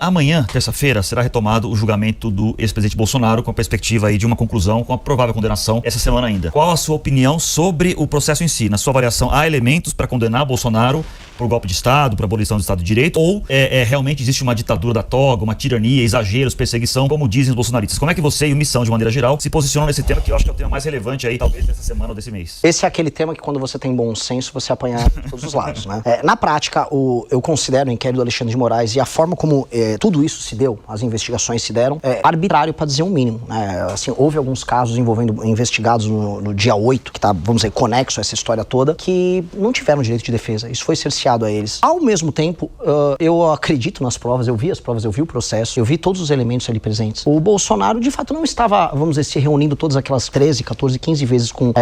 Amanhã, terça-feira, será retomado o julgamento do ex-presidente Bolsonaro com a perspectiva aí de uma conclusão com a provável condenação essa semana ainda. Qual a sua opinião sobre o processo em si? Na sua avaliação, há elementos para condenar Bolsonaro por golpe de Estado, por abolição do Estado de Direito, ou realmente existe uma ditadura da toga, uma tirania, exageros, perseguição, como dizem os bolsonaristas? Como é que você e o Missão, de maneira geral, se posicionam nesse tema que eu acho que é o tema mais relevante aí, talvez, dessa semana ou desse mês? Esse é aquele tema que quando você tem bom senso, você apanha de todos os lados, né? Na prática, eu considero o inquérito do Alexandre de Moraes e a forma como tudo isso se deu, as investigações se deram, arbitrário para dizer o mínimo, né? Assim, houve alguns casos envolvendo investigados no dia 8, que tá, vamos dizer, conexo a essa história toda, que não tiveram direito de defesa. Isso foi cerceado a eles. Ao mesmo tempo, eu acredito nas provas, eu vi as provas, eu vi o processo, eu vi todos os elementos ali presentes. O Bolsonaro, de fato, não estava, vamos dizer, se reunindo todas aquelas 13, 14, 15 vezes com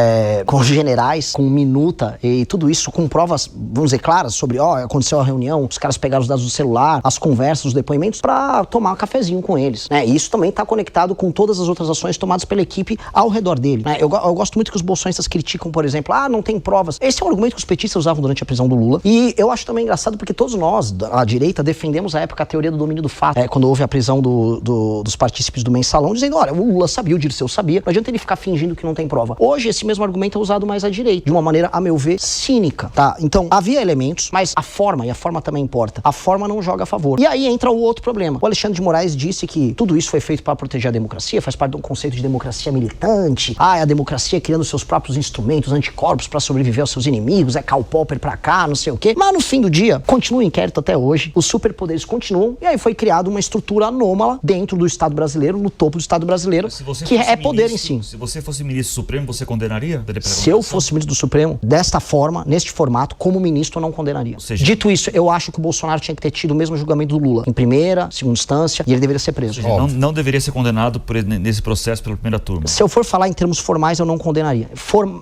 generais, com minuta e tudo isso, com provas, vamos dizer, claras sobre, aconteceu a reunião, os caras pegaram os dados do celular, as conversas, os depoimentos, pra tomar um cafezinho com eles, né? E isso também está conectado com todas as outras ações tomadas pela equipe ao redor dele, né? Eu gosto muito que os bolsonistas criticam, por exemplo, não tem provas. Esse é um argumento que os petistas usavam durante a prisão do Lula, e eu acho também engraçado porque todos nós, da direita, defendemos à época a teoria do domínio do fato, quando houve a prisão dos partícipes do Mensalão, dizendo, olha, o Lula sabia, o Dirceu sabia, não adianta ele ficar fingindo que não tem prova. Hoje, esse mesmo argumento é usado mais à direita, de uma maneira, a meu ver, cínica, tá? Então, havia elementos, mas a forma também importa. A forma não joga a favor. E aí entra o outro problema. O Alexandre de Moraes disse que tudo isso foi feito para proteger a democracia, faz parte de um conceito de democracia militante. A democracia criando seus próprios instrumentos, anticorpos para sobreviver aos seus inimigos, Karl Popper pra cá, não sei o quê. Mas no fim do dia, continua o inquérito até hoje, os superpoderes continuam, e aí foi criada uma estrutura anômala dentro do Estado brasileiro, no topo do Estado brasileiro, que é poder em si. Se você fosse ministro supremo, você condenaria? Se eu fosse ministro do Supremo, desta forma, neste formato, como ministro, eu não condenaria. Ou seja, dito isso, eu acho que o Bolsonaro tinha que ter tido o mesmo julgamento do Lula, em primeira, segunda instância, e ele deveria ser preso. Ou seja, não deveria ser condenado nesse processo pela primeira turma. Se eu for falar em termos formais, eu não condenaria.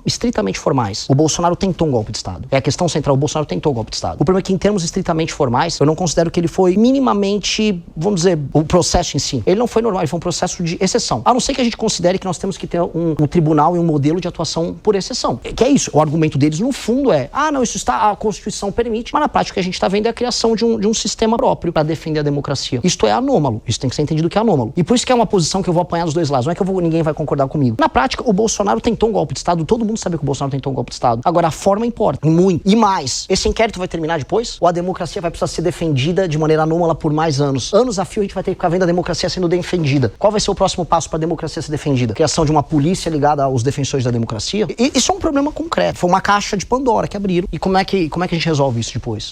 Estritamente formais. O Bolsonaro tentou um golpe de Estado. É a questão central, o Bolsonaro tentou um golpe de Estado. O problema é que, em termos estritamente formais, eu não considero que ele foi minimamente, vamos dizer, o processo em si. Ele não foi normal, ele foi um processo de exceção. A não ser que a gente considere que nós temos que ter um tribunal e um modelo de atuação por exceção. Que é isso. O argumento deles, no fundo, não, isso está, a Constituição permite, mas na prática o que a gente está vendo é a criação de um sistema próprio para defender a democracia. Isto é anômalo. Isso tem que ser entendido que é anômalo. E por isso que é uma posição que eu vou apanhar dos dois lados. Não é que ninguém vai concordar comigo. Na prática, o Bolsonaro tentou um golpe de Estado. Todo mundo sabe que o Bolsonaro tentou um golpe de Estado. Agora, a forma importa. Muito. E mais, esse inquérito vai terminar depois? Ou a democracia vai precisar ser defendida de maneira anômala por mais anos? Anos a fio a gente vai ter que ficar vendo a democracia sendo defendida. Qual vai ser o próximo passo para a democracia ser defendida? Criação de uma polícia ligada aos defensores da democracia? E isso é um problema concreto. Foi uma caixa de Pandora que abriram. E como é que a gente resolve isso depois?